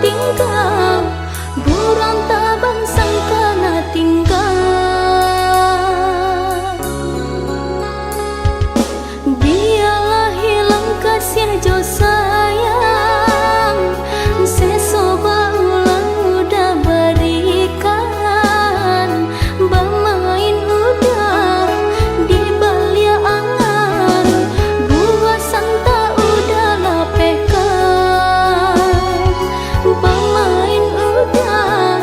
tinggal, burang tabang sangka na tinggal. Biarlah hilang kasih jo sayang, sesoba ulang udah berikan, bermain udah di balia angan, buah santa udah lapehkan, bermain udah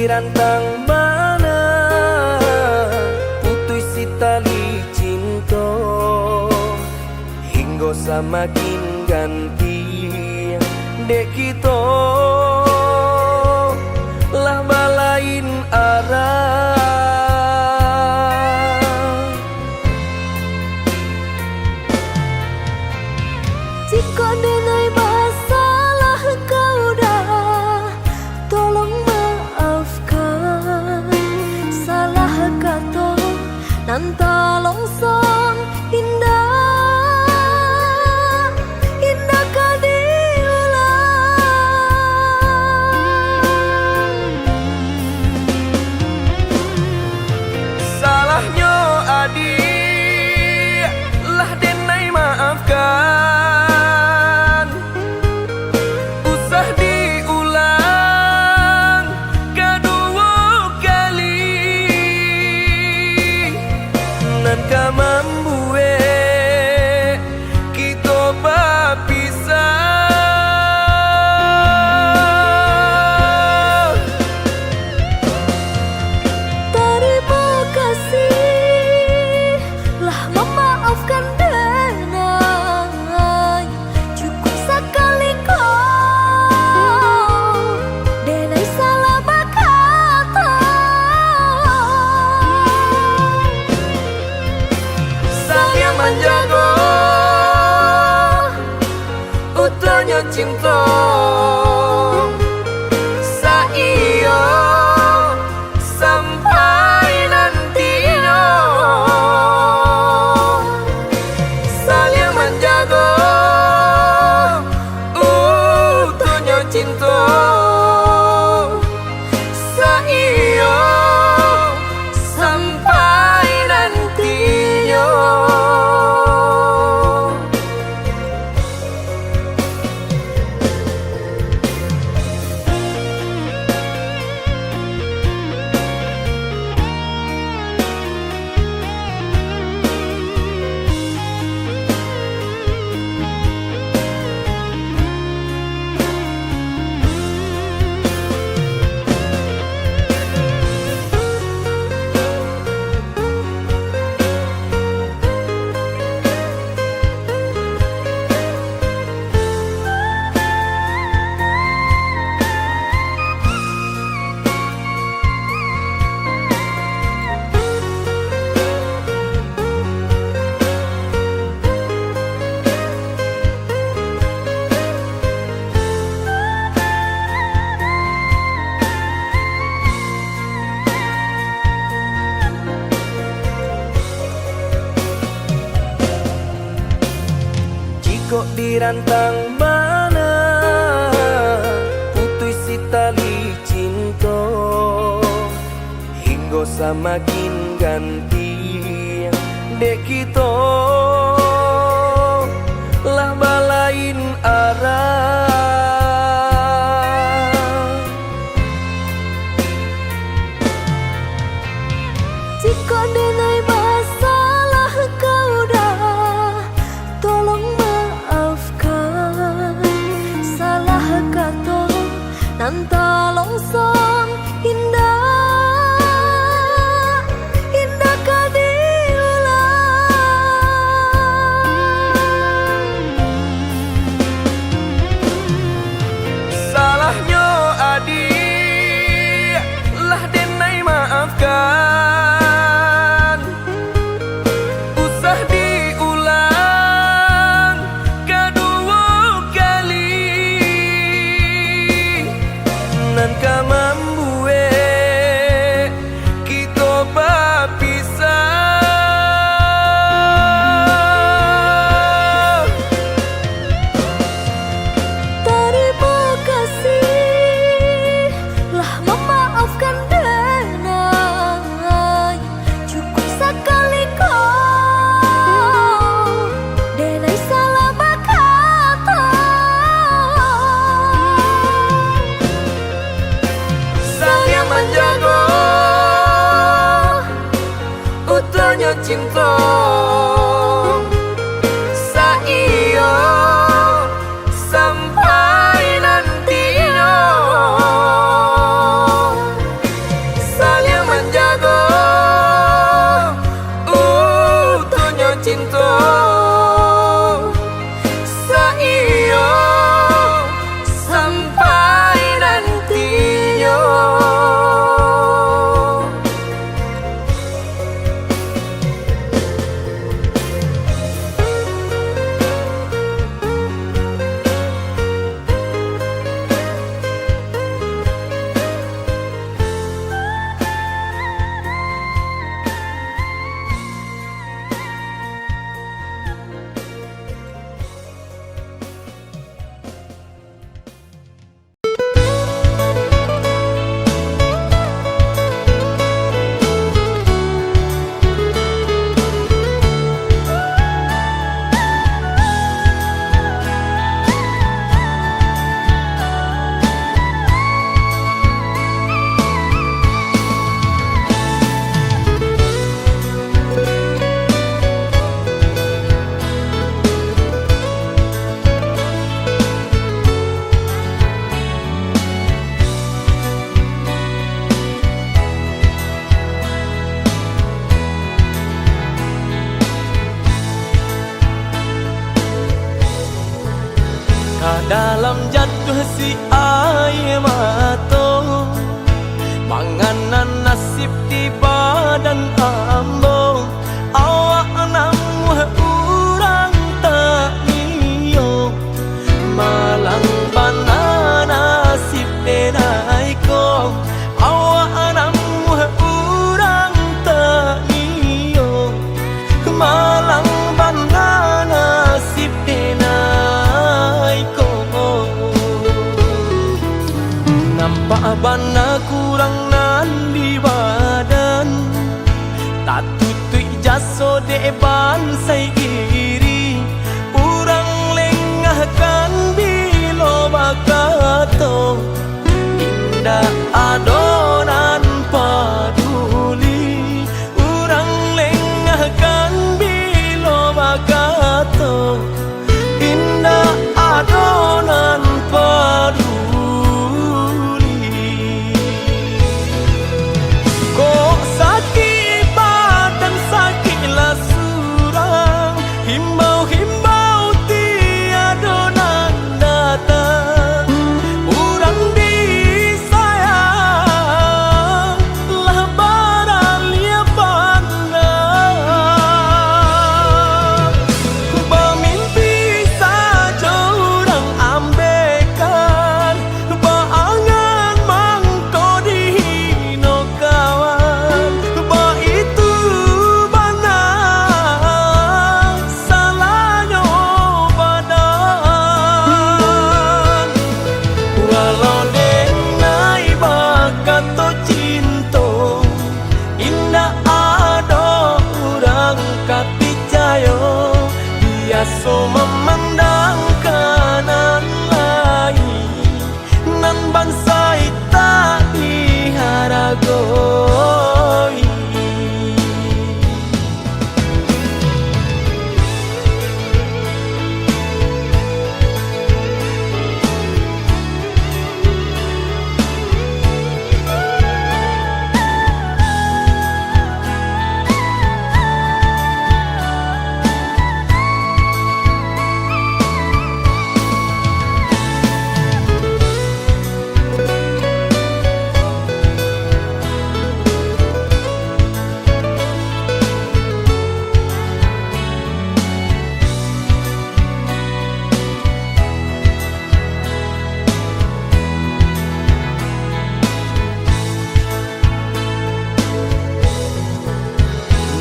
dirantang mana putus si tali cinta hingga semakin ganti dek kita lah balain arah. Jika denai masalah kau dah, tolong maafkan. Salah kata nan tolong song indah, indah kau diulang. Salahnya adik lah denai maafkan. Menjaga utuhnya cinta saiyo sampai nantinya saling menjaga utuhnya cinta saiyo sampai nantinya. Kok dirantang mana putus si tali cinta hingga semakin ganti dek kita lah balain arah. jika denai masalah kau dah, tolong salah kata nan tolong song indah, indah kau diulang. Salahnya adik lah denai maafkan. Cinta saiyo sampai nantinya cinta Saiyo sampai nantinya. Dalam jatuh si air mata Manganan nasib di badan ambo Awak namuh urang tak niyo Malang bana nasib denai ko Awak namuh urang tak niyo Malang bana nasib denai ko Nampak bana kurang nan di badan Tak tutui jaso depan sai iri Urang lengahkan bilo bakato Indah adonan paduli Urang lengahkan bilo bakato Indah adonan paduli Himbau-himbau tiada nan datang Urang disayang lah baralia pandang Bermimpi saja urang ambekan Baangan mangko dihino kawan Ba itu so memandang kanan lain Nan bansai tak diharagoi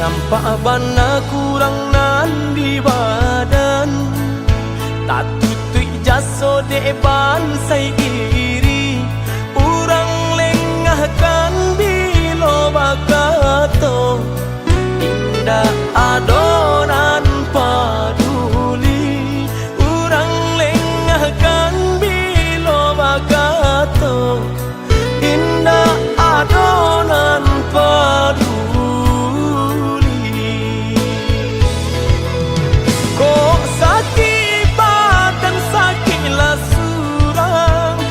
Nampak bana kurang nan di badan Tak tutui jaso depan sai iri Urang lengahkan bilo bakato Indah adonan paduli Urang lengahkan bilo bakato Indah adonan paduli Kok sakit badan sakitlah surang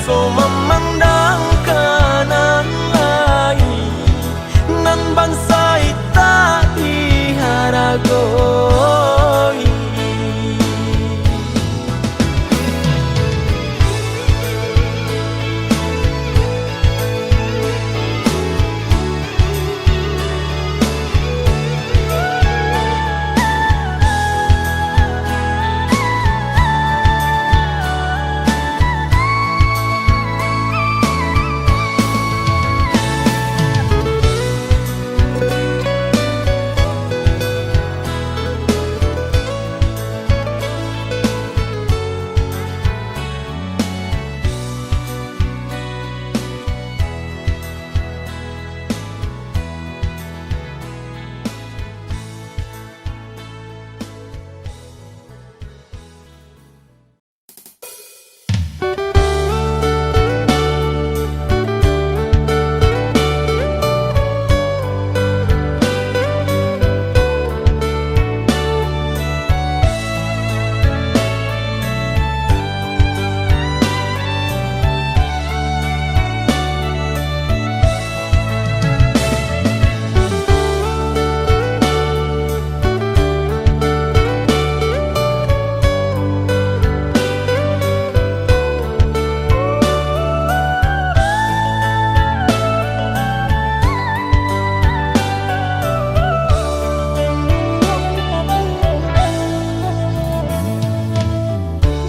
biasa memandang kanan lain, nan bangsa tak diharagoi.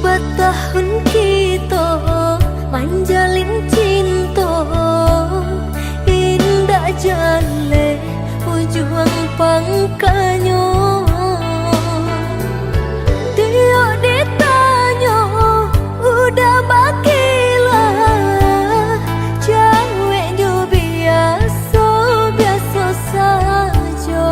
Bertahun kita manjalin cinta, indah jale ujung pangkanya. Dia ditanya udah bakilah, ceweknya biasa-biasa saja.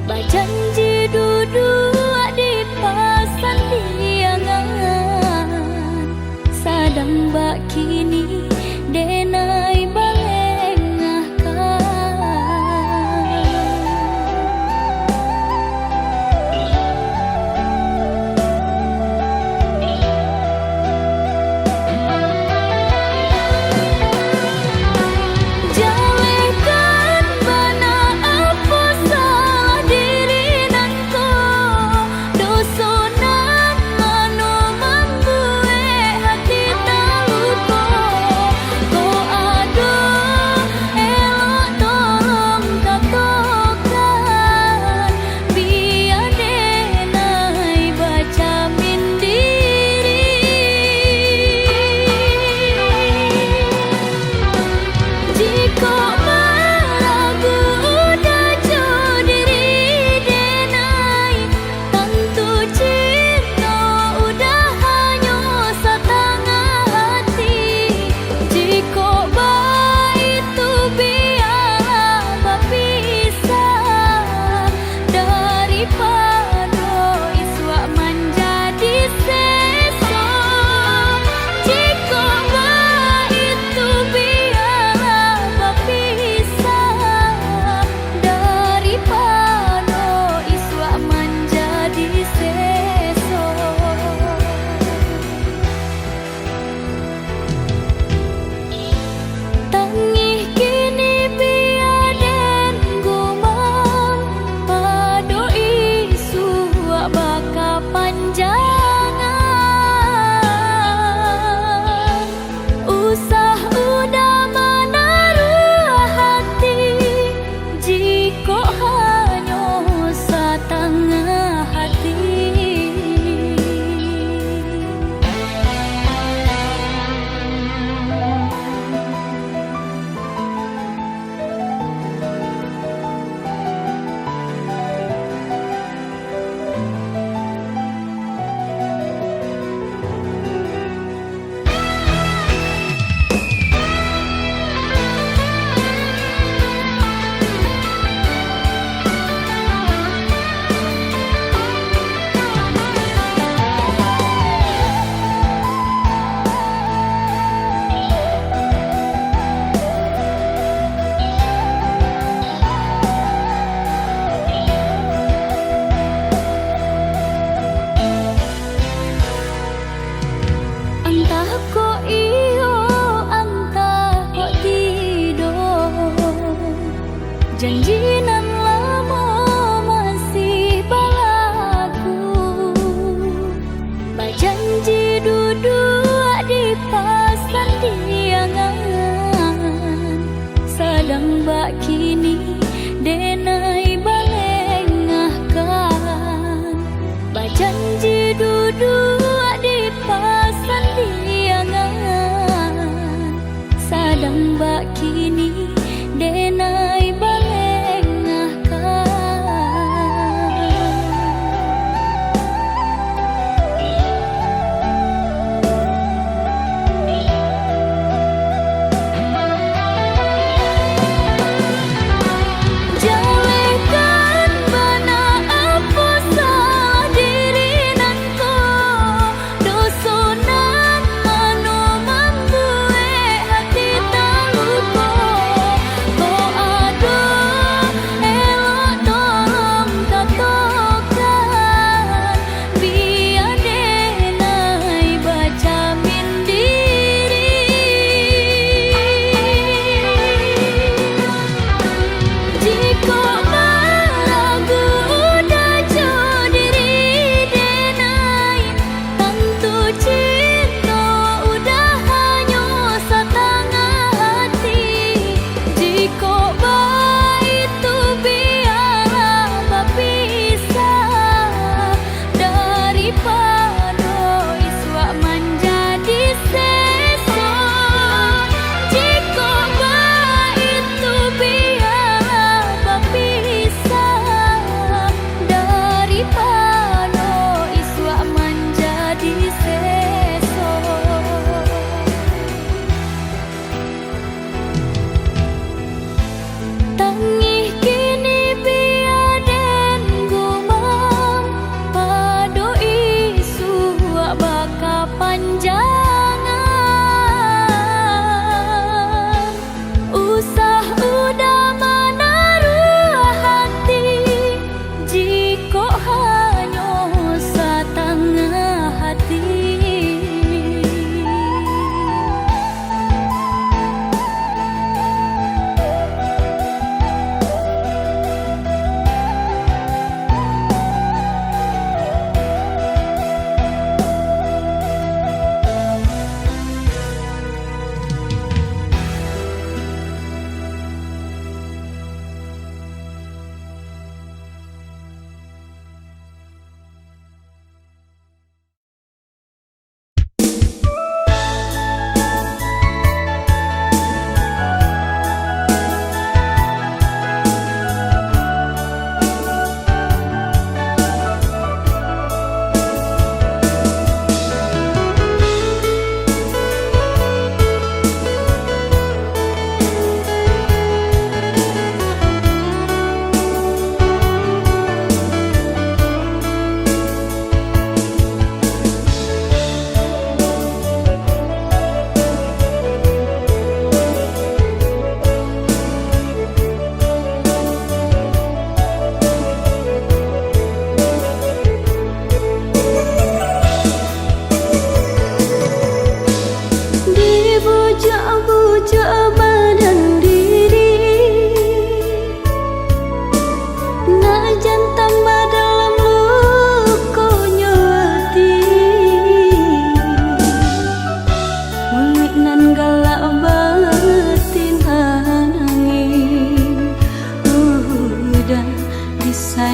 Bajanji duduk di pasan diangan, sadang bak kini denai balengahkan. Jalekan bana apa salah diri na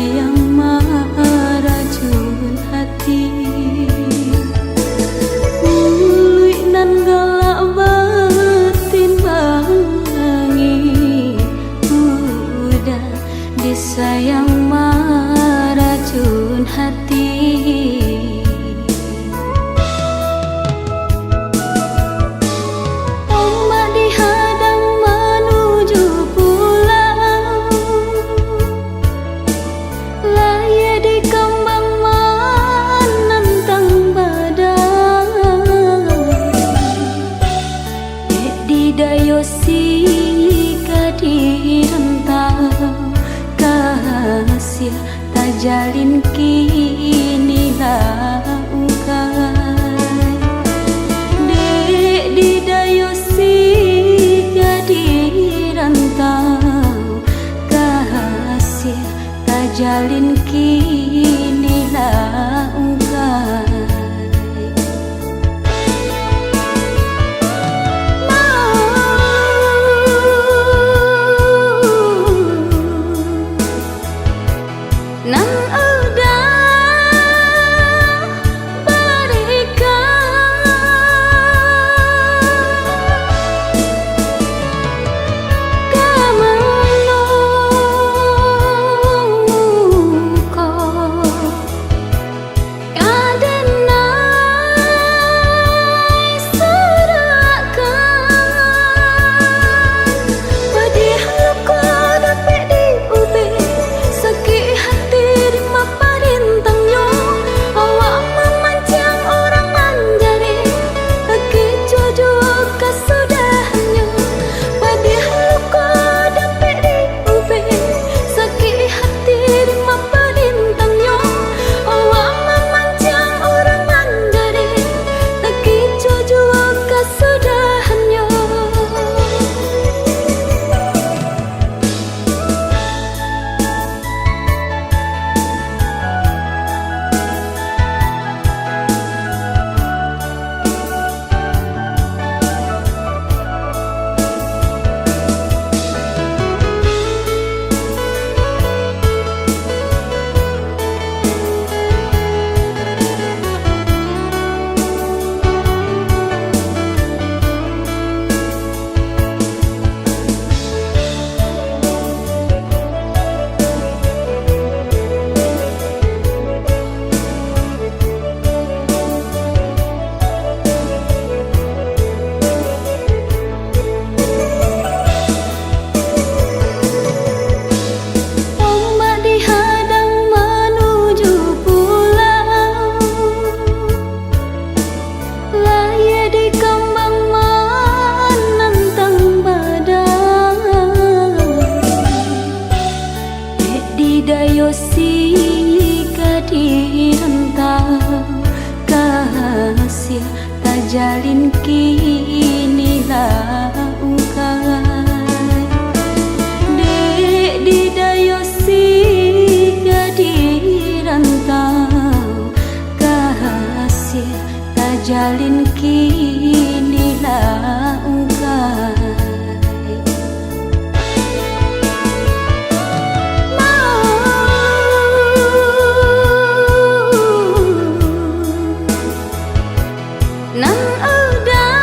disayang meracun hati. Ului nan galak batin bangi, udah disayang meracun hati. Ombak dihadang menuju pulau, laya di kembang menentang badai. Di dayosi di rentau kasih tak jalin kini langkai. Dek di dayosi di rentau kasih tak jalin kini langkai. Nan udah berikan kemenuko adenai serakan pedih luka dapat diubah sakit hati rimah parintang yo. Awak memancang orang manjari lagi jodoh kesudahannya. Pedih luka dapat diubah sakit hati rimah parintang yo. Awak memancang orang manjari lagi jodoh kesudahannya. Ombak dihadang menuju pulau, laya di kembang menentang badai. Di dayosi di rentau kasih tak jalin kini langkai. Dek di dayosi di rentau kasih tak jalin kini langkai. Nan udah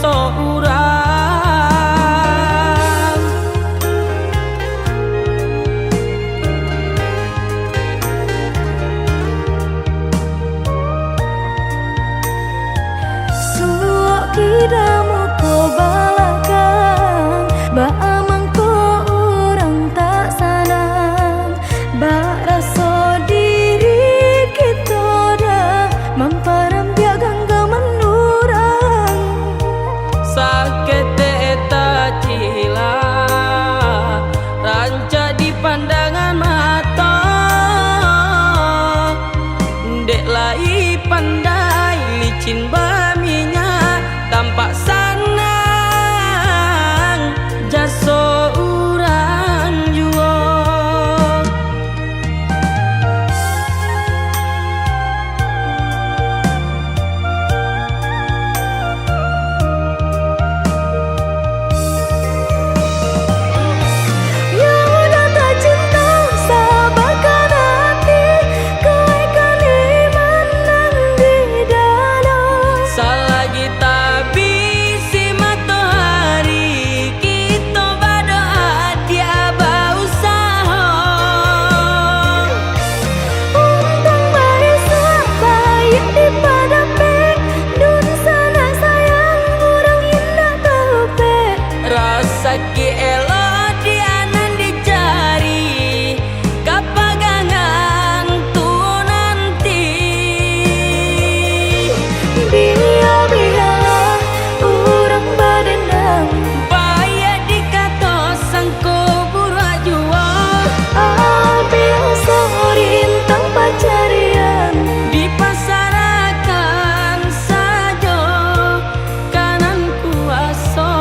seorang. Suok kidamu ko balakan, ba amang ko orang tak sanang, ba rasa diri kita dah mamparam biagang gamanurang. Sakit tak cila ranca di pandangan mata, dek lai pandai licin baminya tampak sanang jaso orang jua. Yang udah tak cinta sabarkan hati, kau akan menang di dalam. Selagi tak bisi matahari, kita berdoa dia berusaha. Untung baik baik di padape, dun sana sayang orang indah tahu pe. Rasa ki elo dia nan dicari, kapagangan tu nanti. Biar orang berdendam, Bahaya dikata sangko burak jua, biasa rintang pacarian. dipasarakan saja kanan kuasa.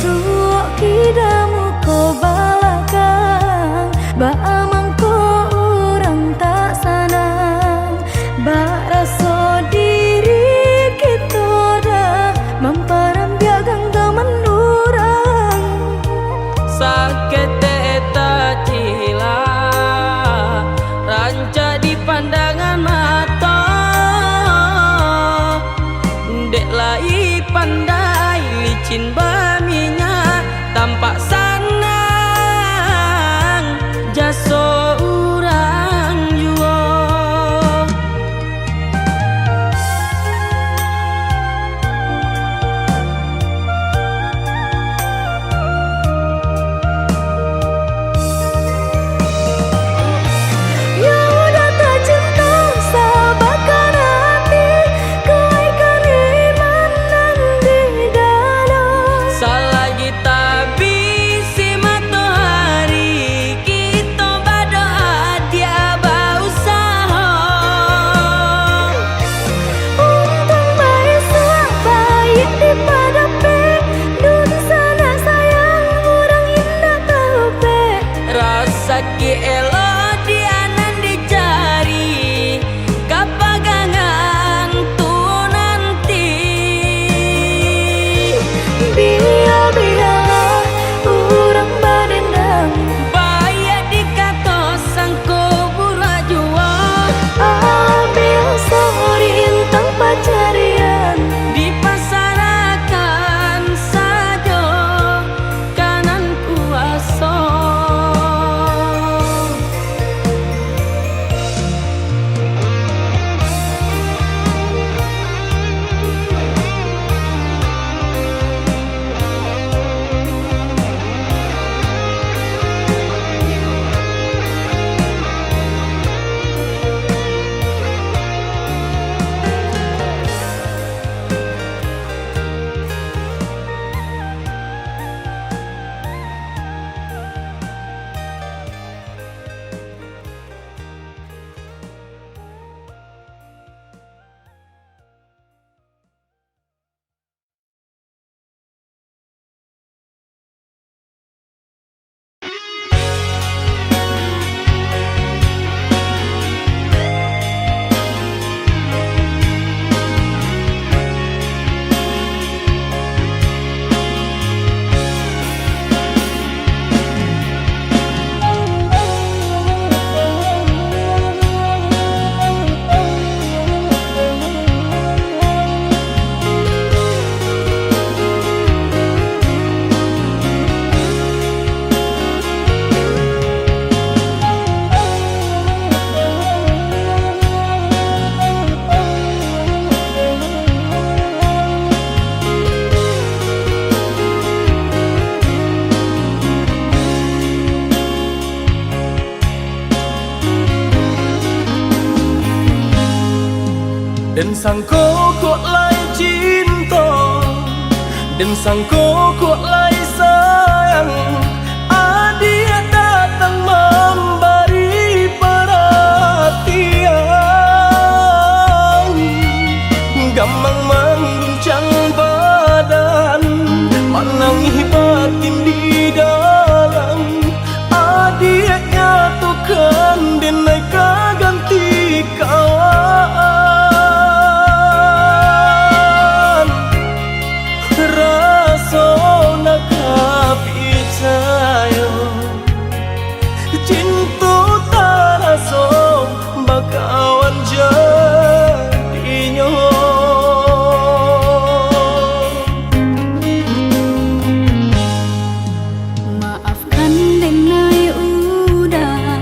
Suok kidamu ko balakan, ba amang ko orang tak sanang, ba rasa diri kita dah mamparam biagang gamanurang. Sakit tak cila ranca di pandangan mata, dek lai pandai licin baminya tampak sanang jaso orang jua. Yang udah tak cinta sabarkan hati, kau akan menang di dalam. Selagi tak bisi matahari, kita berdoa dia berusaha. Untung baik baik di padape, dun sana sayang orang indah tahu pe. Rasa ki elo dia nan dicari, kapagangan tu nanti. Biar orang berdendam, Bahaya dikata sangko burak jua, biasa rintang pacarian. dipasarakan saja kanan kuasa. Dan sangko kok lai cinta, dan sangko kok lai sayang. Dia datang memberi perhatian, gampang mengguncang badan, menangis batin di dalam. Dia nyatukan denai ganti kawan. Rasa nak percaya cinta tak rasa bakawan jadinya. Maafkan denai udah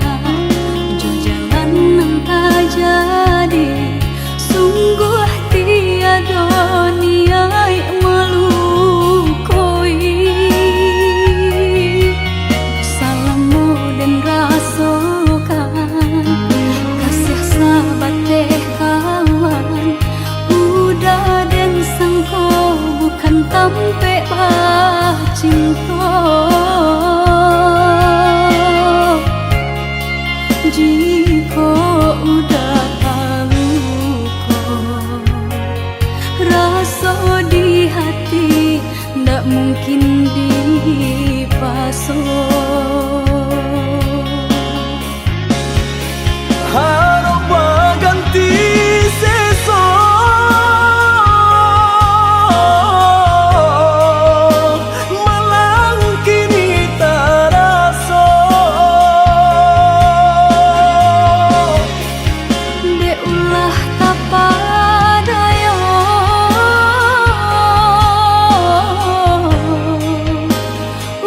jo jalan nang tak jadi. Sungguh tiada niat melukoi. Salahmu dan rasakan kasih sahabat teh kawan. Udah dan sangko bukan tampe cinta. Jika udah tahu kok rasa di hati ndak mungkin dipasok. Harap ganti sesok, malang kini tak rasa. De ulah tapadaya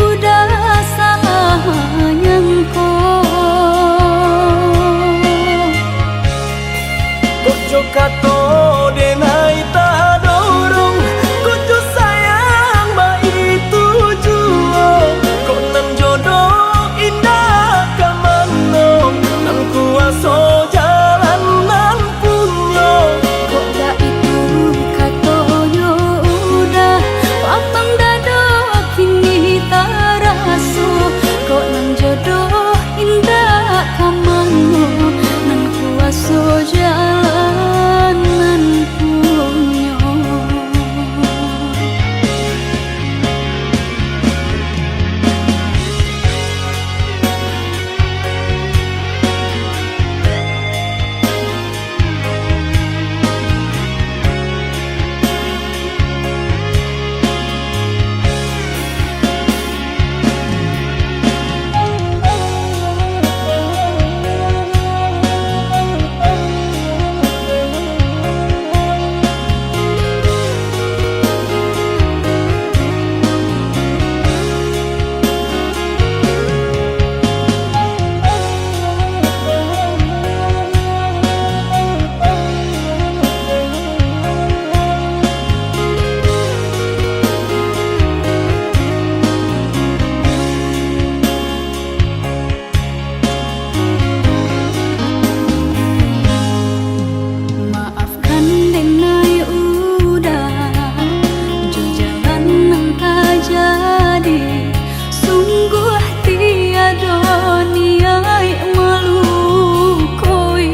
udah salah nyangko. Kojo kato denai tak dorong, kojo sayang ba itu jua. Kok nan jodoh indah kamano, nan kuaso jalan nan punya. Kok dah itu katonyo udah papang dado kini tak raso. Kok nan jodoh indah kamango, nan kuaso jalan nan punya. Maafkan denai udah jo jalan nang tak jadi. Sungguh tiada niat melukoi.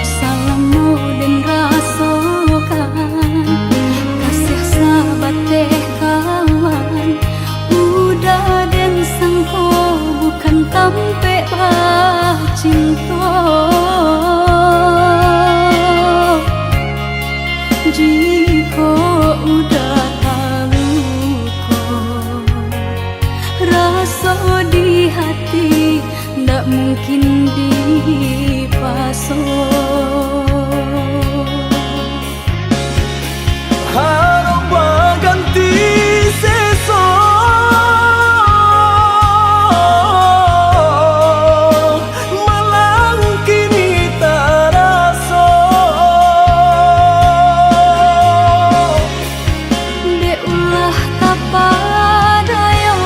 Salahmu dan rasakan kasih sahabat teh kawan. Udah dan sangko bukan tampe cinta. Jika udah tahu kok rasa di hati ndak mungkin dipasok. Harap ganti sesok, malang kini tak rasa. De ulah tapadaya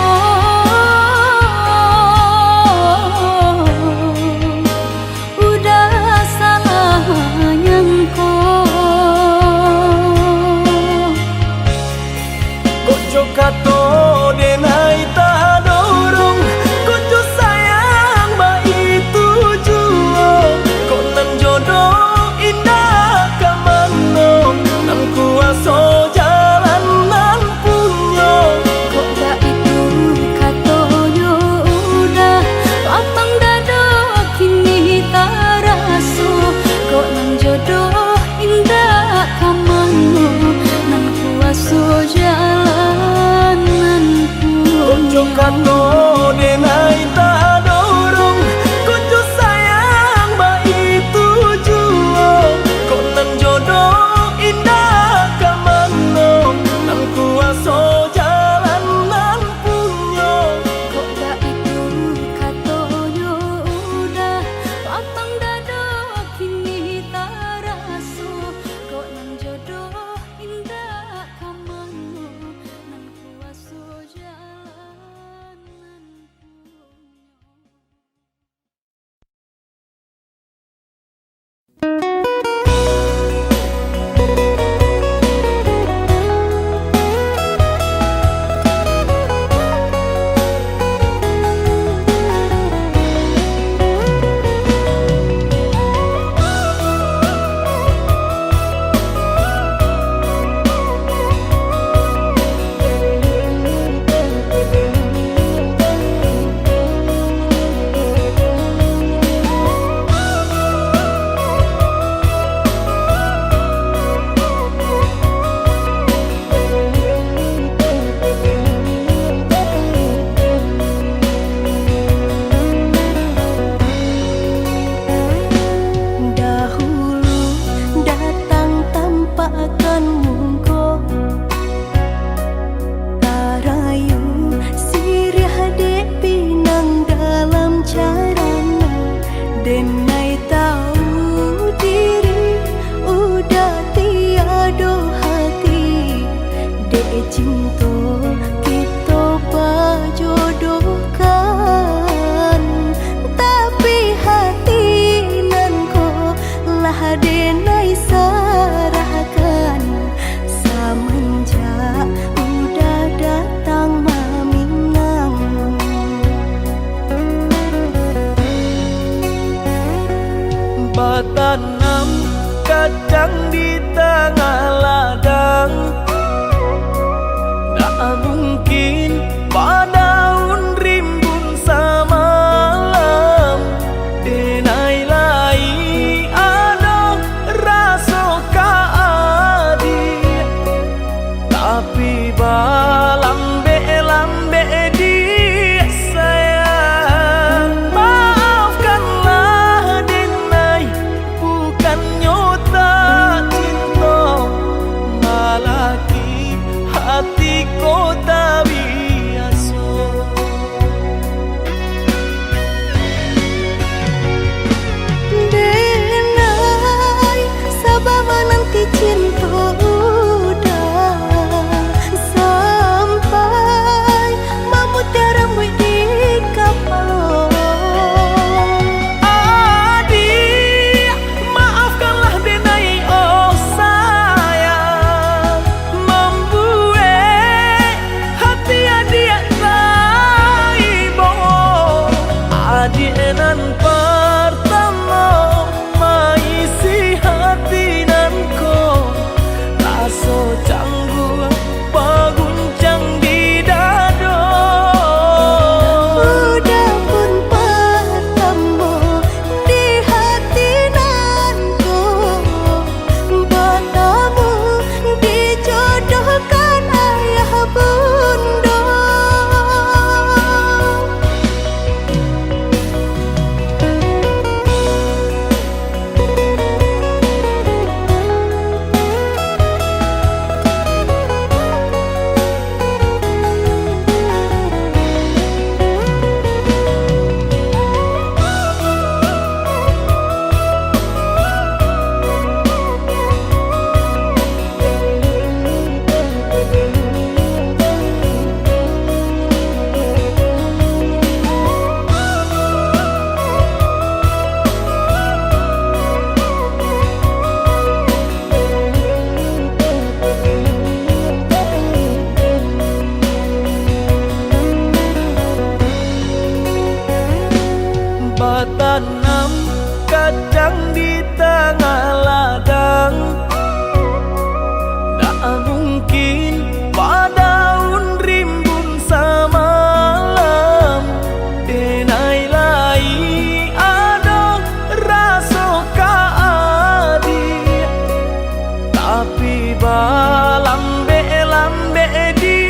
udah salah kato denai tak dorong Kucu sayang baik tujuan Kok nan jodoh indah kamano Nan kuaso jalan nan punyo Kok gak itu katonyo udah Papang dado kini tak raso Kok nan jodoh indah kamano Nan kuaso jalan nan punyo Dahulu datang tanpa akan mungko Tarayu sirih dek pinang dalam carana Denai tahu diri udah tiada hati Dek cinta kita pajodohkan Tapi hati nan ko lah denai sarahkan Semenjak udah datang maminang Batanam kadang di tengah ladang Tak mungkin padaun rimbun samalam Denai lai ada rasa kaadi Tapi balambe-lambe di sayang Maafkanlah denai bukan nyota cinta Malaki hati kota biasa Denai sabama nanti cinta udah Sampai mamutiara rambut di kapal Adik, maafkanlah denai oh sayang Membuat hati adik raibo Adik nan pertama maisi hati nan ko Rasa canggung paguncang di dado Udah pun pertama di hati nanku Bertemu dijodohkan ayah bunda Batanam kadang di tengah ladang Tak mungkin padaun rimbun samalam Denai lai ada rasa kaadi Tapi balambe-lambe di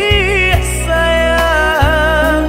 sayang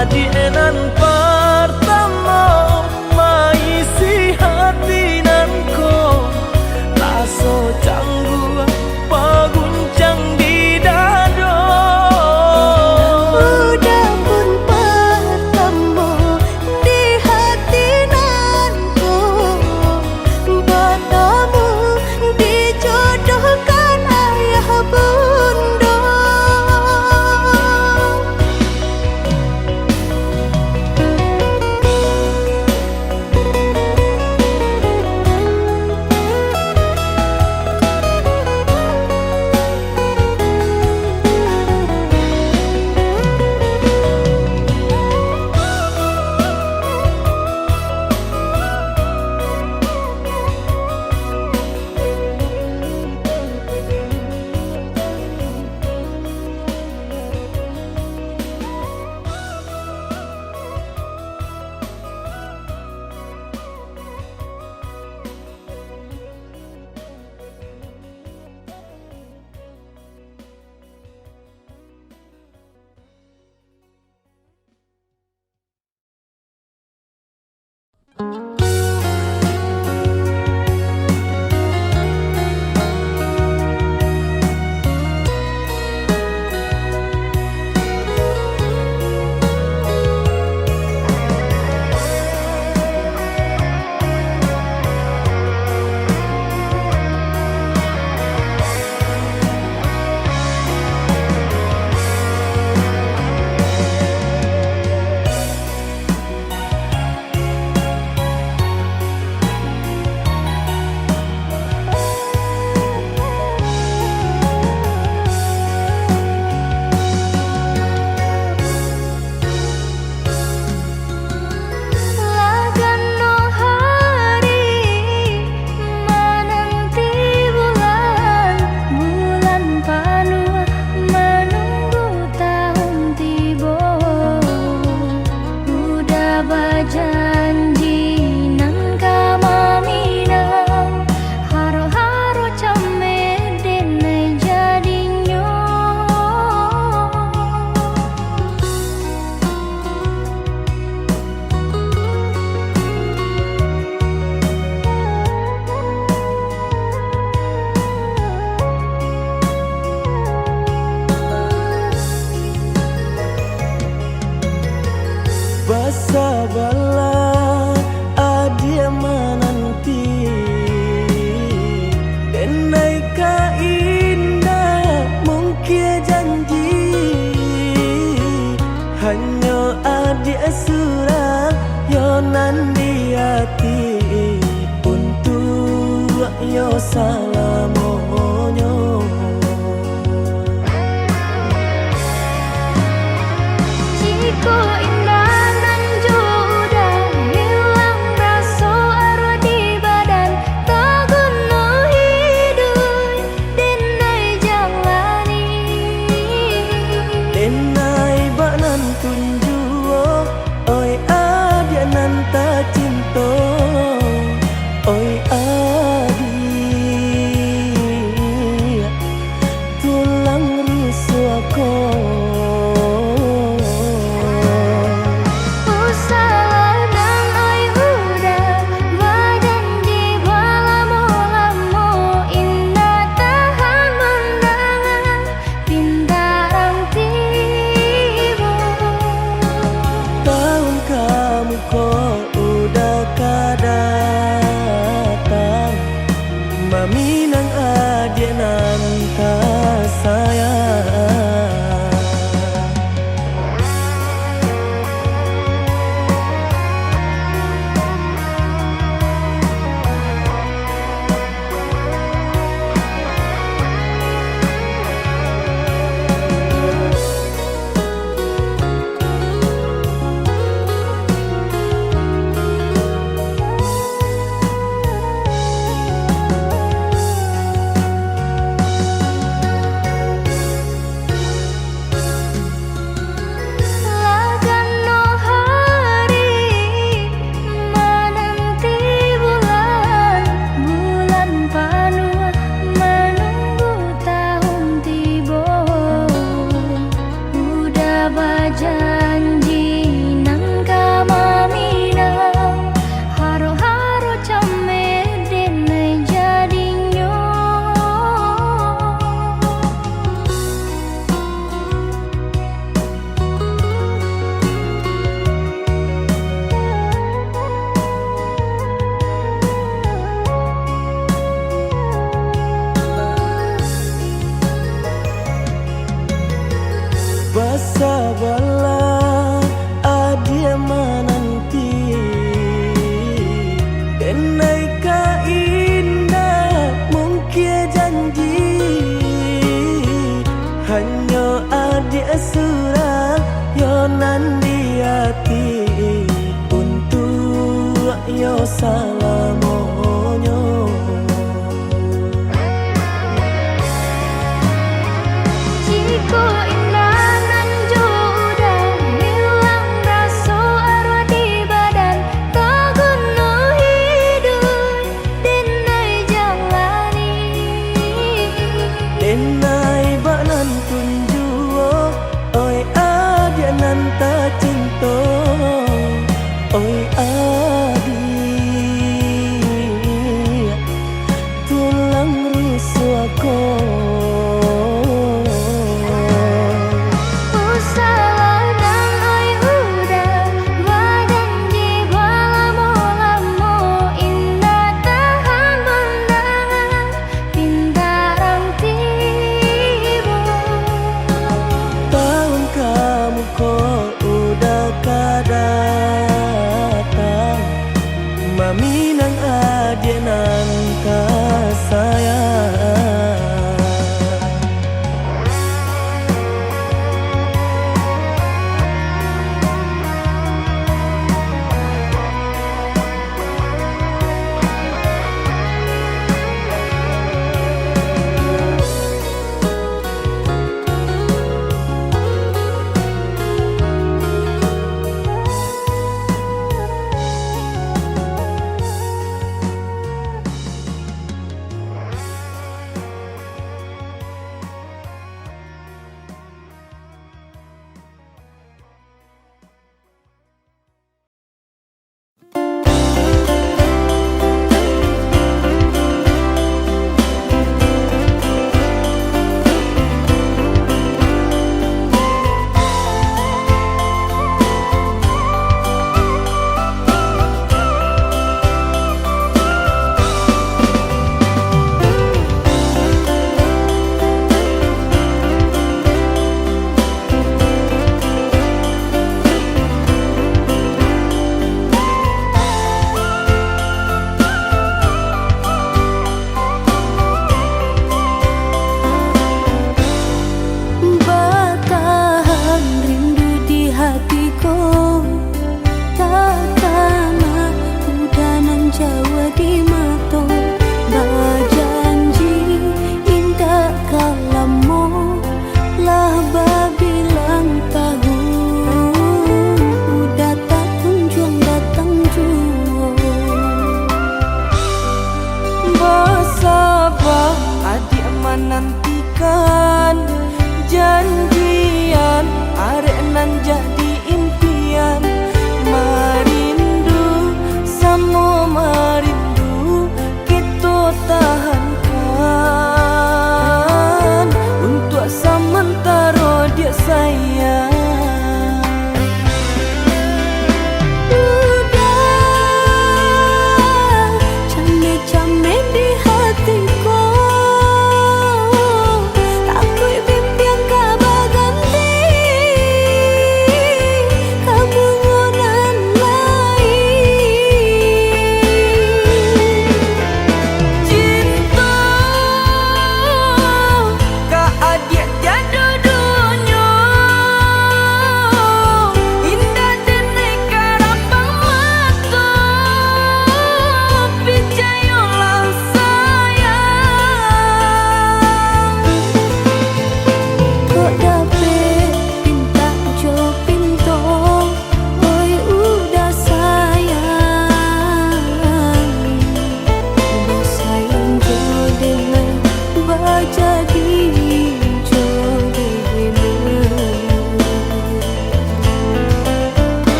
adi enan pertama maisi hati nanko raso canggung paguncang di dado. Udah pun bertemu di hati nanku, bertemu dijodohkan ayah bunda. Basabalah adia menanti denai ka indah mungkin janji hanya adia surah yonan di hati untuk yo salamonyo. Jika indah nan sudah hilang rasa arwah di badan, tak guna hidup denai jalani. Denai banan tunjuo, oi adia nan tak cinta, oi adi. menanti Kenai ka indah mungkin janji Hanya adik surah yonan di hati Untuk yo salamonyo Jiko indah nan udah hilang rasa arwah di badan Kaguna hidup denai jalani Denai banan tunjuo Oi adia nan tak cinta Oi adi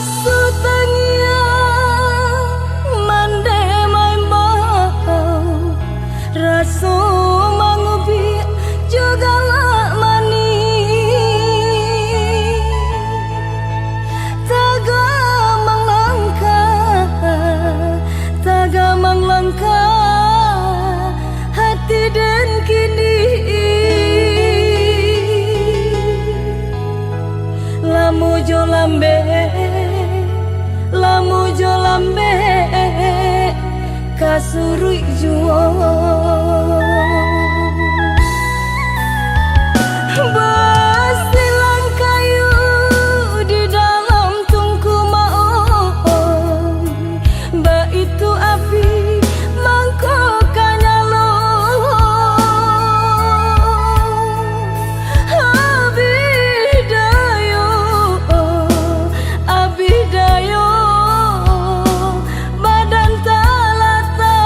Sutangnya mande main bau rasu mangubi juga mani tagamang langkah hati dan kini lamu jolambe kasurui juo basilang kayu di dalam tungku maoi ba itu api mangkoknya lo abidayo badan talata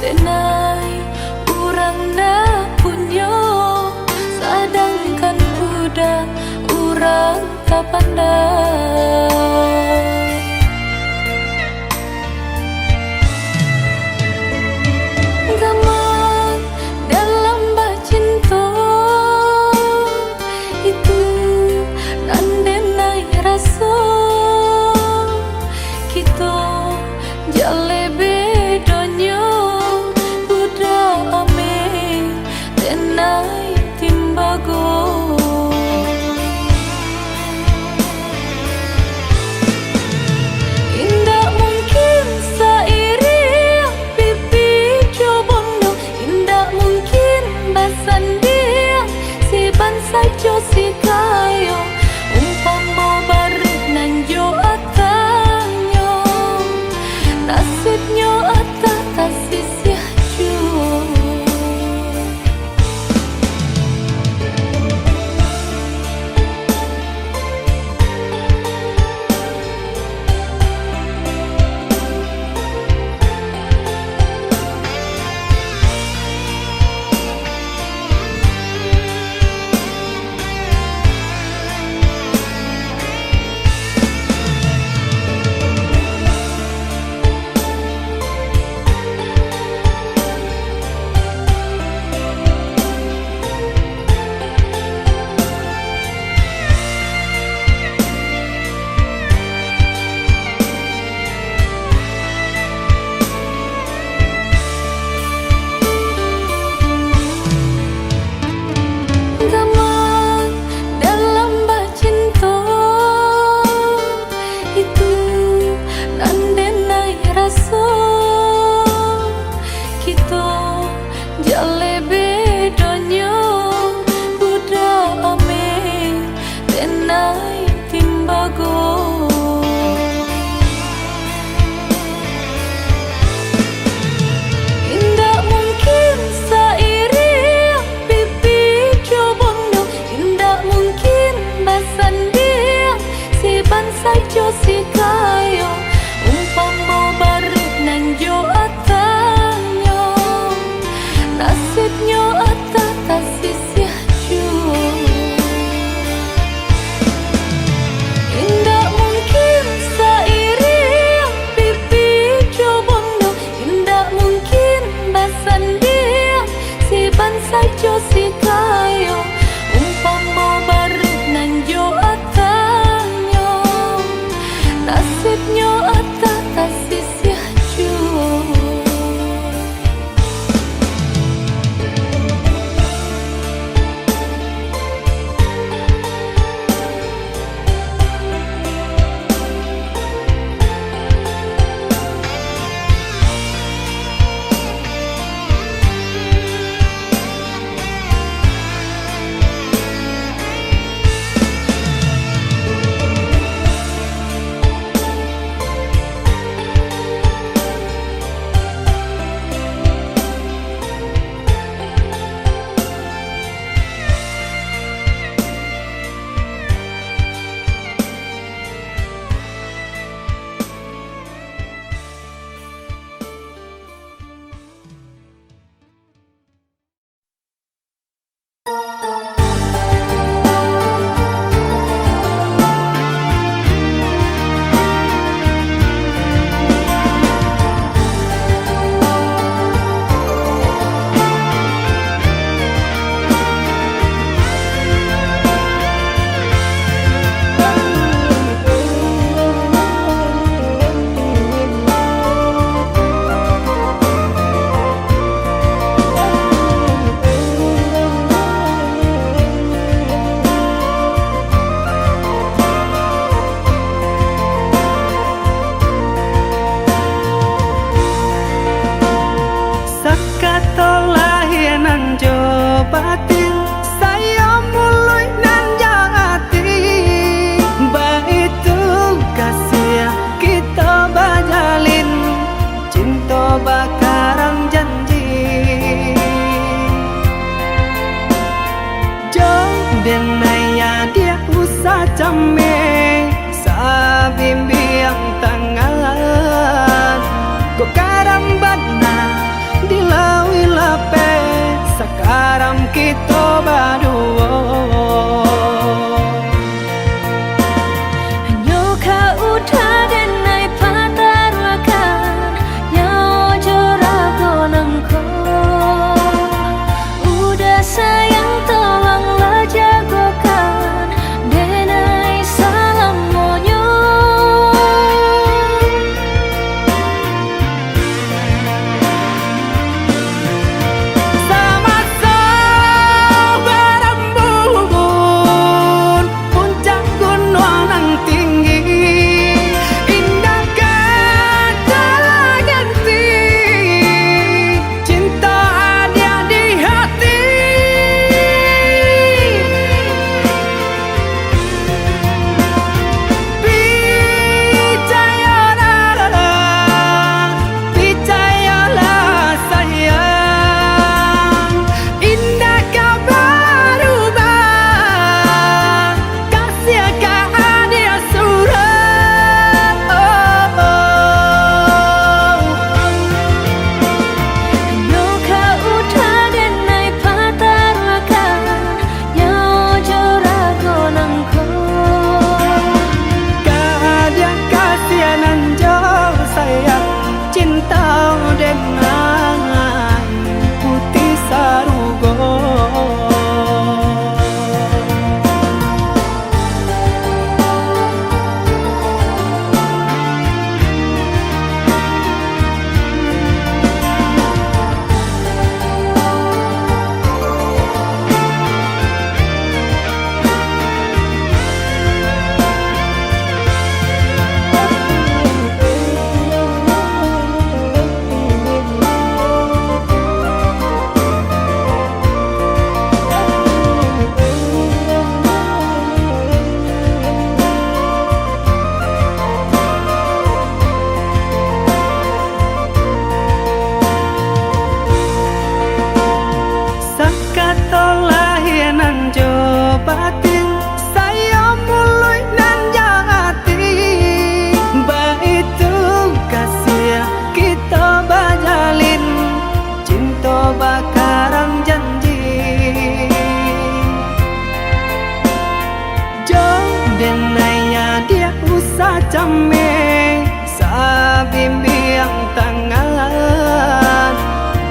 Denai urang na punyo, sedangkan budak urang kapandai. Zaman dalam bacinta itu nandenai rasa kita jale bedonyo budak ame denai timbago.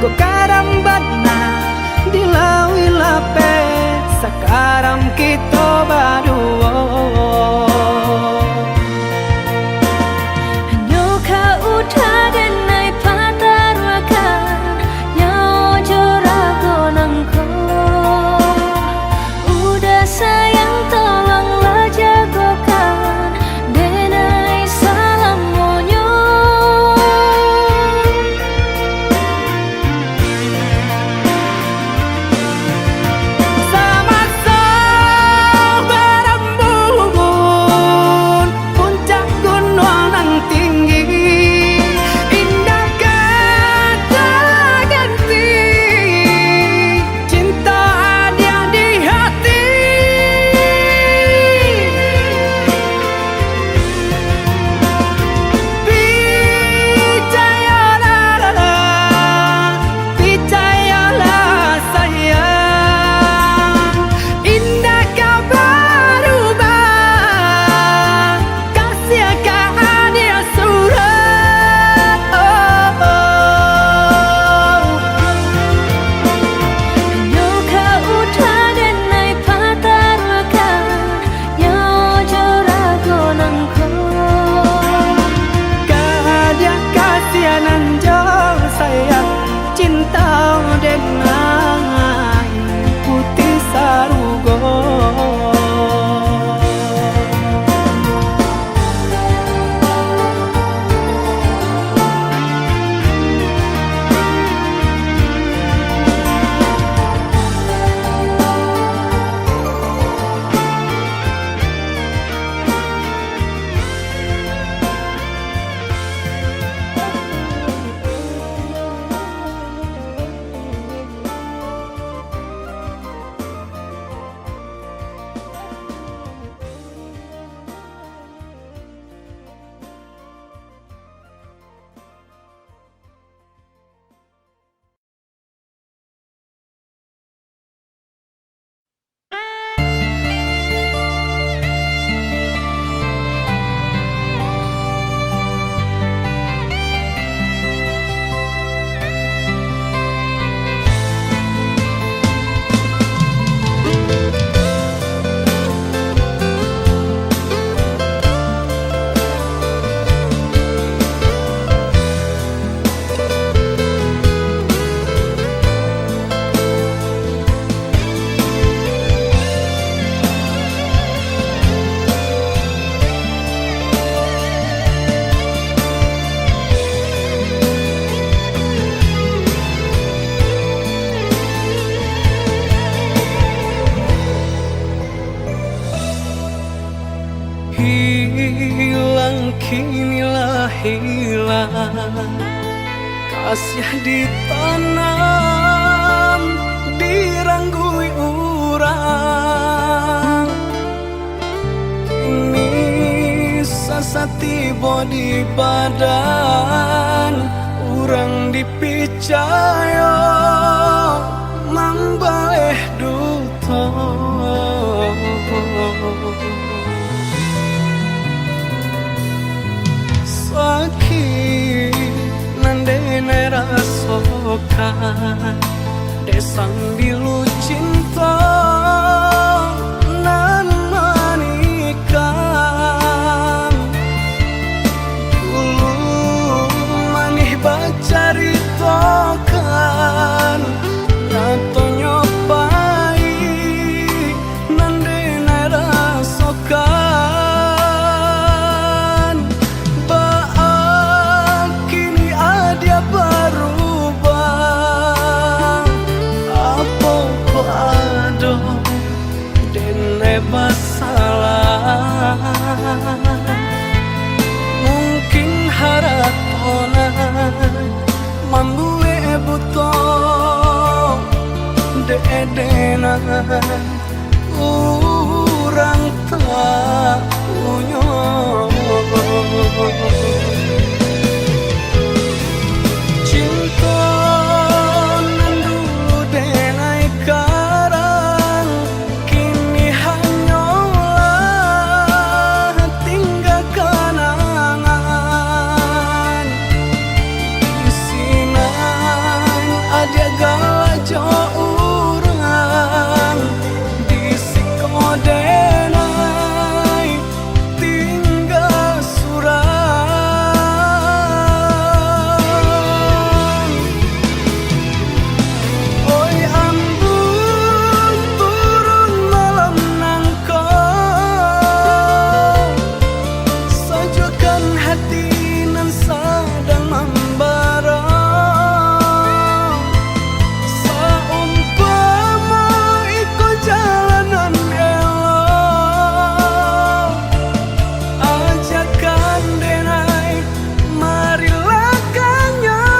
Go karambana dilawi lape sekarang kita berdua. Hanya kau udah dan naik patar makan nyawa jorago nangko. Udah sayang tolonglah jagokan denai salam monyo. Hilang kinilah hilang, kasih ditanam diranggui urang. Kini sasa tiba di badan, urang dipicaya mambaleh duto. Sakit nandene rasokan desang bilu cinta nan manikan. Dulu manih bacaritokan nato nyopai nandene rasokan. Masalah mungkin haratona mambue buto dedenan urang tak punya. Cinta nan dulu denai karang kini hanyalah tinggal kenangan. Isinan ada galajo urang di sikodenai tinggal surang. Oi ambung turun malam nangko, sajukan hati nan sedang membara. Saumpama iko jalanan elok, ajakan denai marilah kanyang.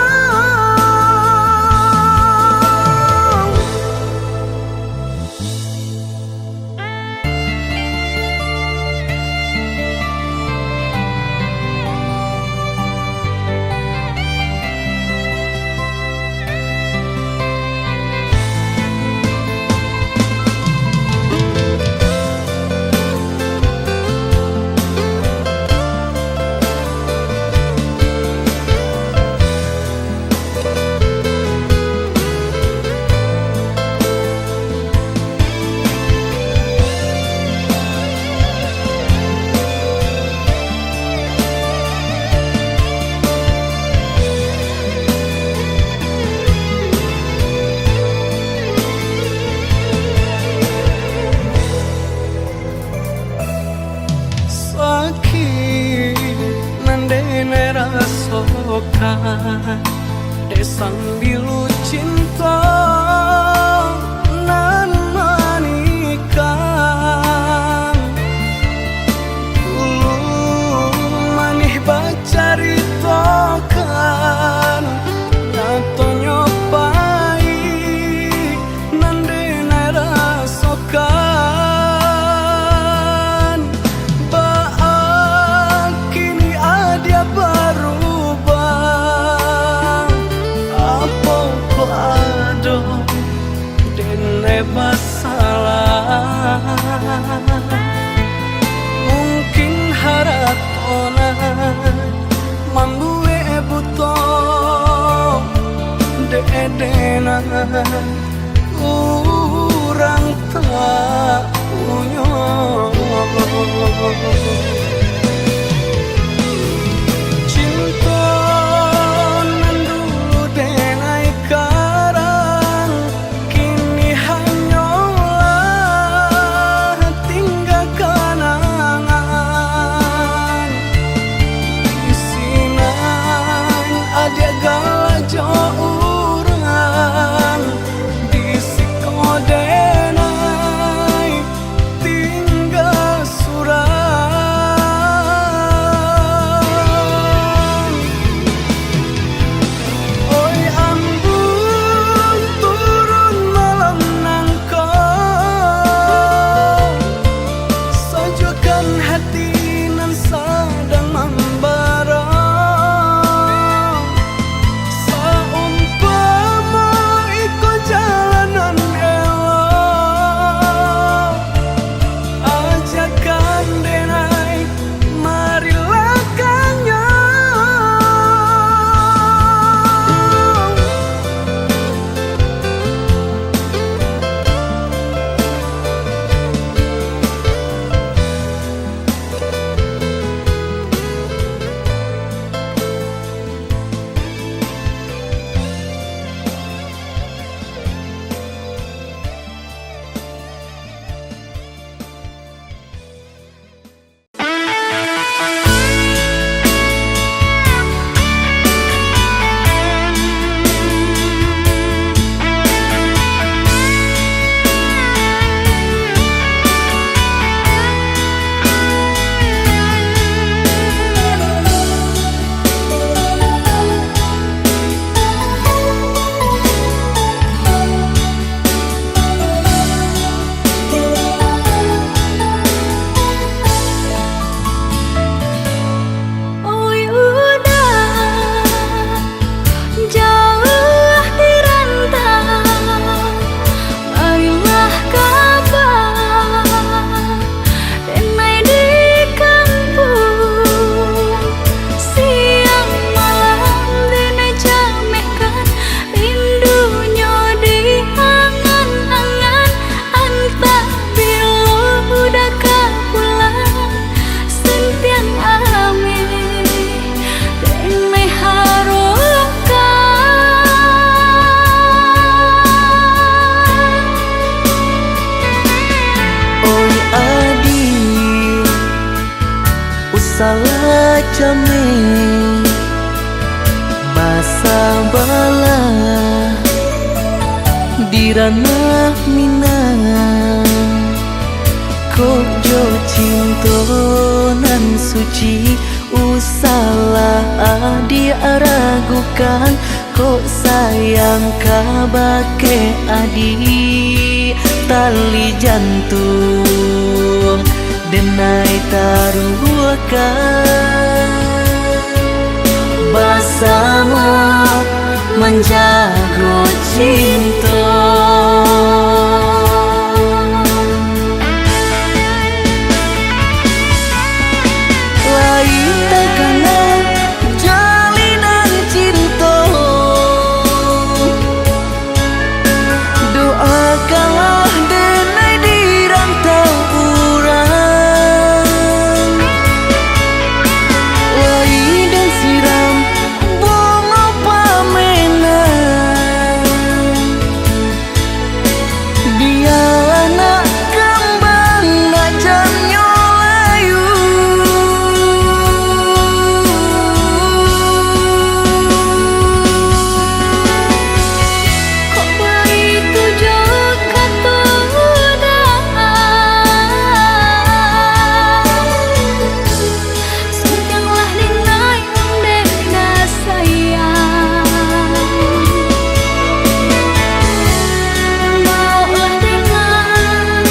Sakit nandene rasokan desang bilu cinta nan manikang. Dulu manih bacaritokan nyato nyopai nandene rasokan. Baak kini ada berubah, apa ko ado dene masalah. Mungkin haratona mambuwe buto dedena urang tak punya. Cinta nan dulu denai karang kini hanyalah tinggal kenangan. Di sinan ada galajo urang di sikodenai tinggal surang. salah jame masa bala di ranah minang kok jo cinta nan suci usalah adi ragukan kok sayang kabake adi tali jantung denai taruhkan bersama menjaga cinta. Lain takana jalinan cinta, doakanlah denai di rantau urang. Lain dan siram bunga pamenang, dia anak kembang najan nyolayu. Kok begitu juga sayanglah denai dena sayang maulah dengan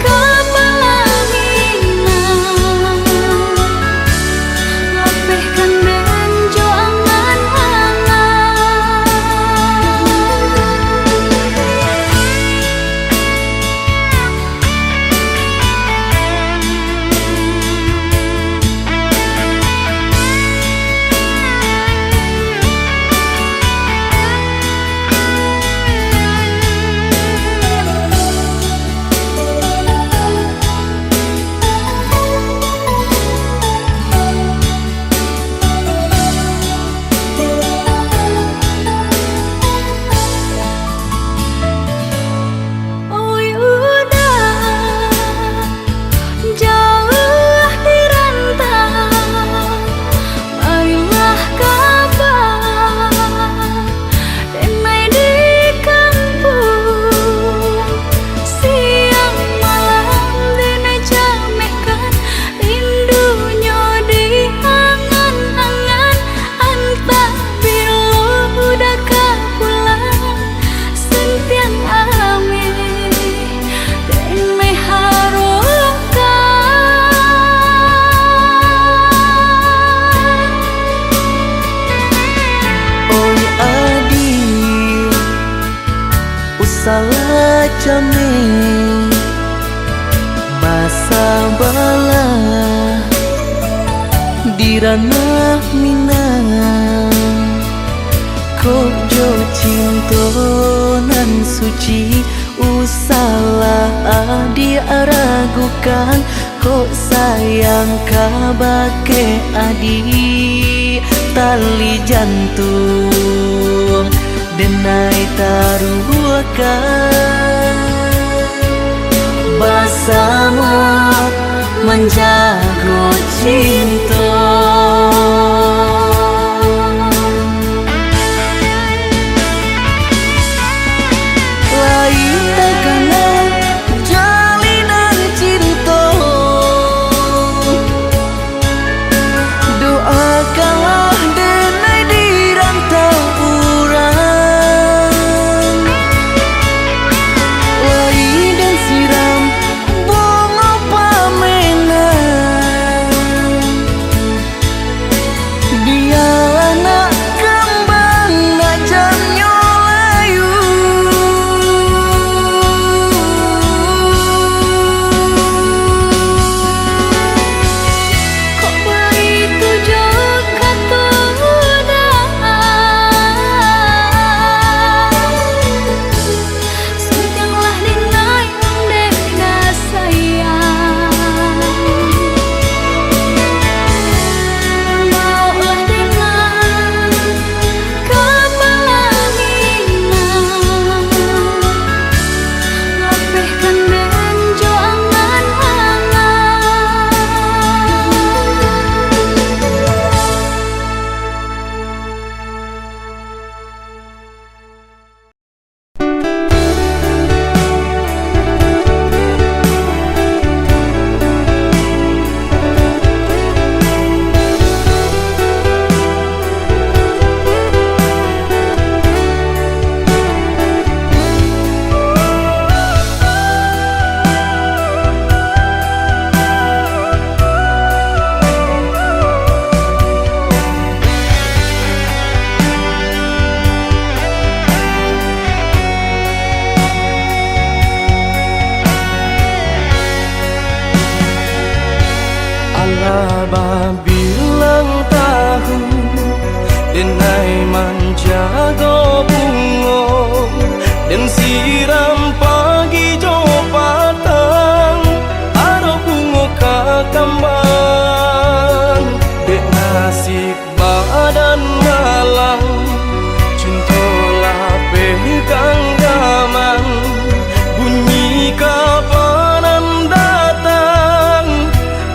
kepelaminan lapihkan dengan joangan hangat. Oi udah jauh di rantau, marilah kabar denai di kampung. Siang malam denai jamehkan rindunya di angan-angan. Antah bila udah kapulang sentiang ame denai harukan. Oi adi usalah jame masa bala di ranah minang kok jo cinta nan suci usalah adi ragukan kok sayang kabake adi tali jantung denai taruhkan bersama menjaga cinta. Lain takana jalinan cinta, doakanlah denai di rantau urang. Lain dan siram bunga pamenang, Allah bilang tahu denai menjaga bungo dan siram pagi jo patang aro bungo kakambang dek nasib badan malang cintolah pegang gaman bunyi kapanan datang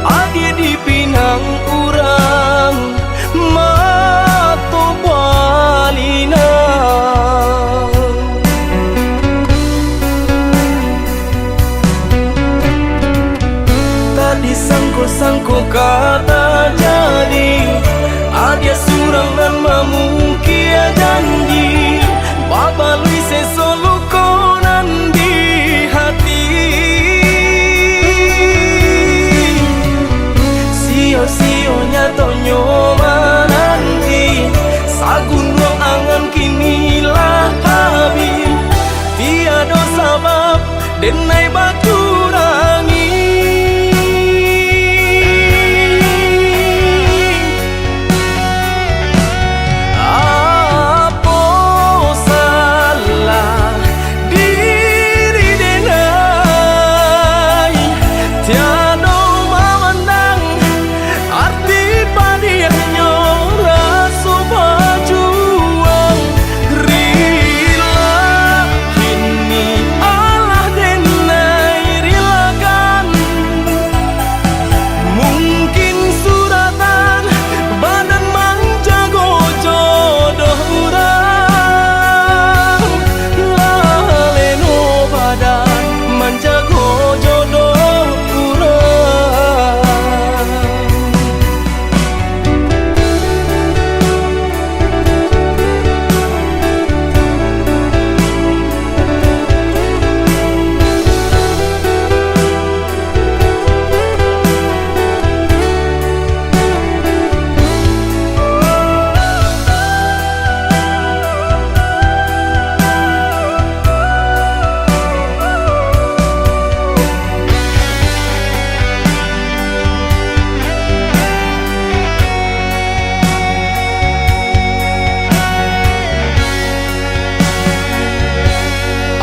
adi dipinang urang mato balina tadi sangko kata jadi adia surang nan mamungkia janji babalui sesolo konan di hati sio nyato nyoma nanti sagun ruang angan kini lah habis tiada sabab denai baturangi apa salah diri denai tiada memandang arti padiannya rasa berjuang rila kini Allah denai rilakan mungkin suratan badan menjago jodoh urang laleno badan menjago jodoh urang.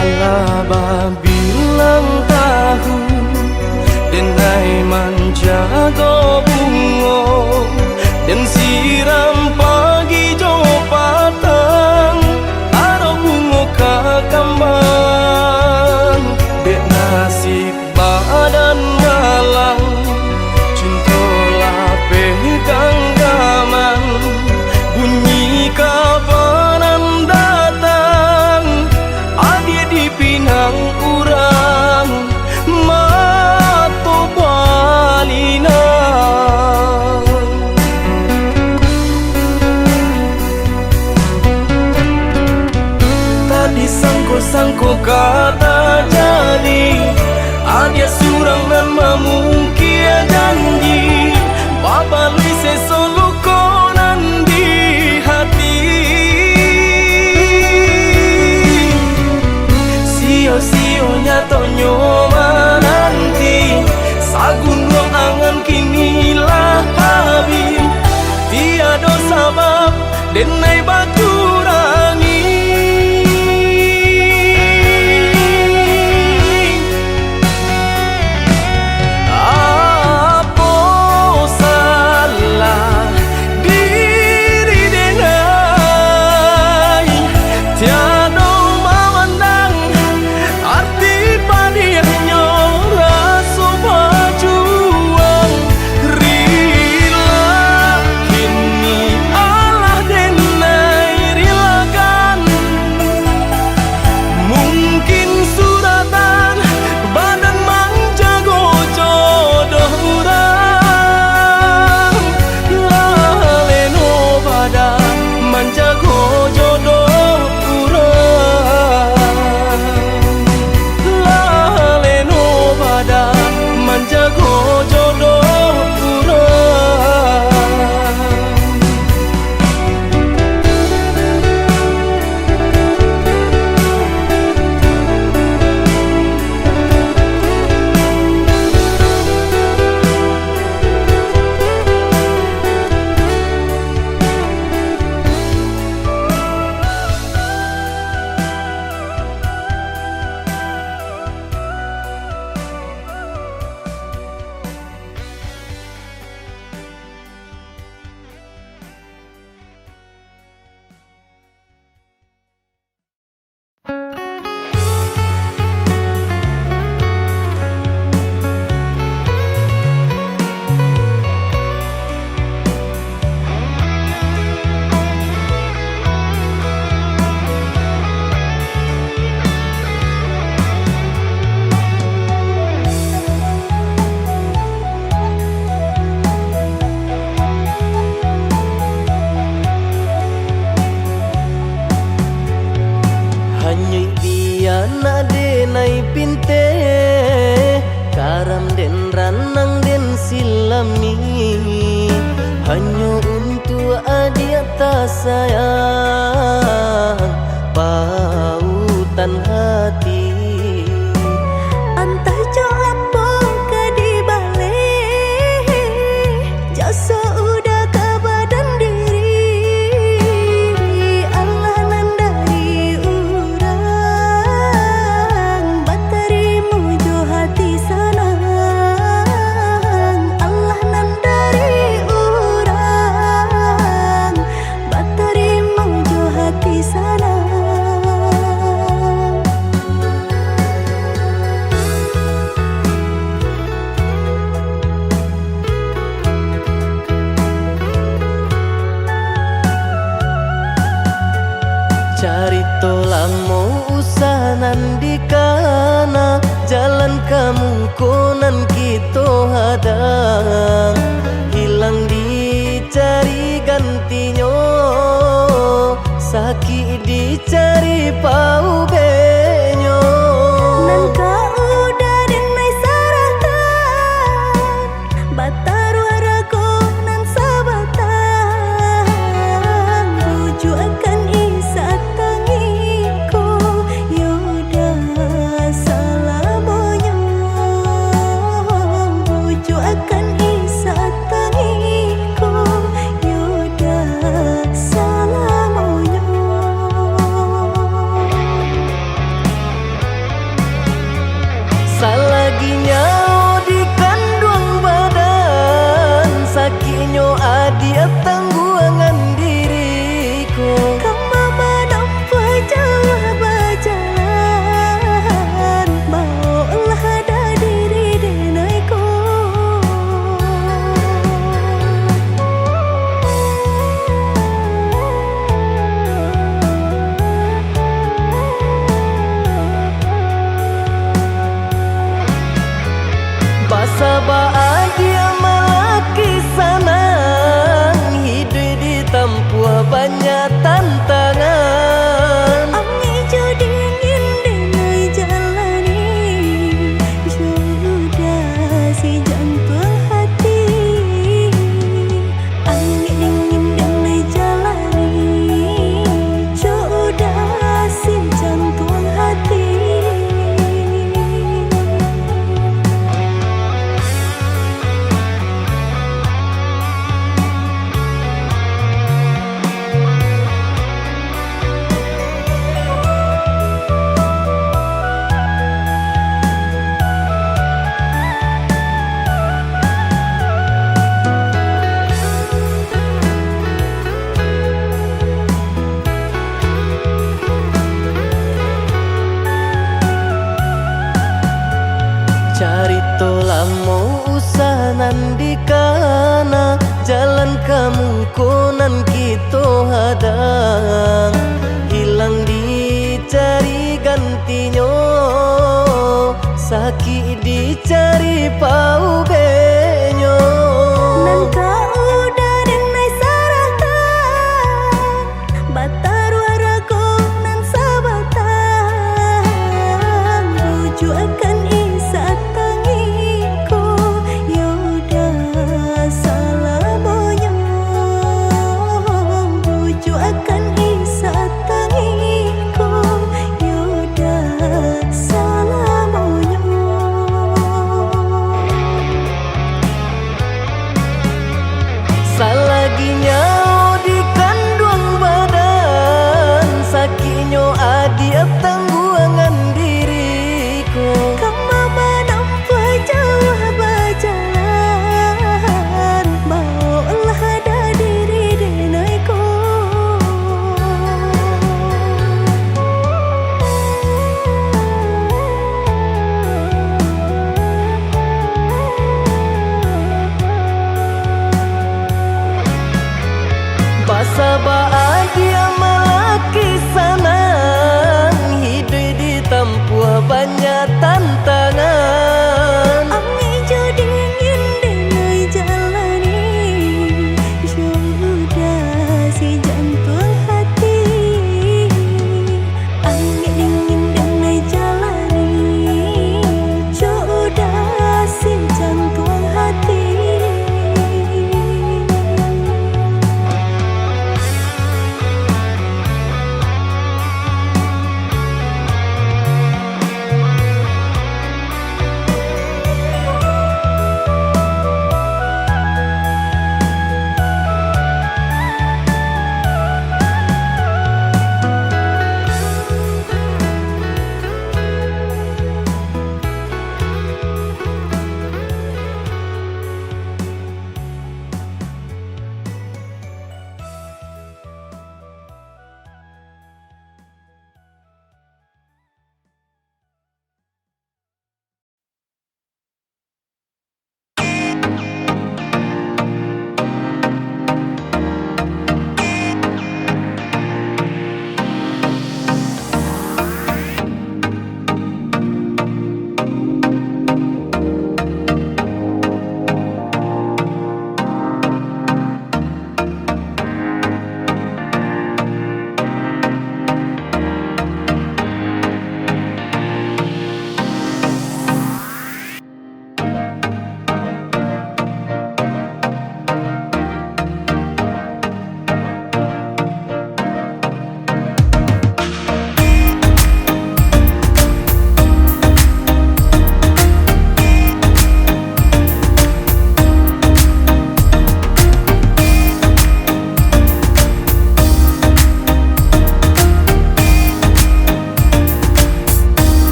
Allah bilang tahu denai menjaga bungo dan siram pagi jo patang aro bungo kakambang dek nasib badan malang cintolah pegang gaman bunyi kapanan datang adi dipinang urang mato balina tadi sangko kata jadi adia surang nan mamungkia janji babalui sesolo konan di hati sio nyato nyoma nanti sagun ruang angan kini lah habis tiada sabab denai baturangi apa salah Hanyui biana denai pinte karam den ranang den silami hanya untuk adia tak sayang pautan hati. Antah jo apa ke di balik jasa udah ke badan diri Allah nandari urang batarimu jo hati senang Allah nandari urang batarimu jo hati senang. Cari tolong mau usahanan di kana jalan kamu konan kita hadang hilang dicari gantinya sakit dicari pau benyo Nan kau udah denai saratan batar warago nan sabatan buju akan isa tangiku yoda salamonyo buju akan isa tangiku yoda salamonyo. Salaginya di kandung badan sakitnya adia tangguangan diriku. Kamu menampa jauh berjalan maulah ada diri denaiku. Basa bahagia malaki sanang hidup ditempuh banyak tantangan. Angin jo dingin denai jalani sudah si jantung hati. Angin dingin denai jalani sudah si jantung hati. Cari tolong mau usahanan di kana jalan kamu konan kita hadang hilang dicari gantinya sakit dicari pau be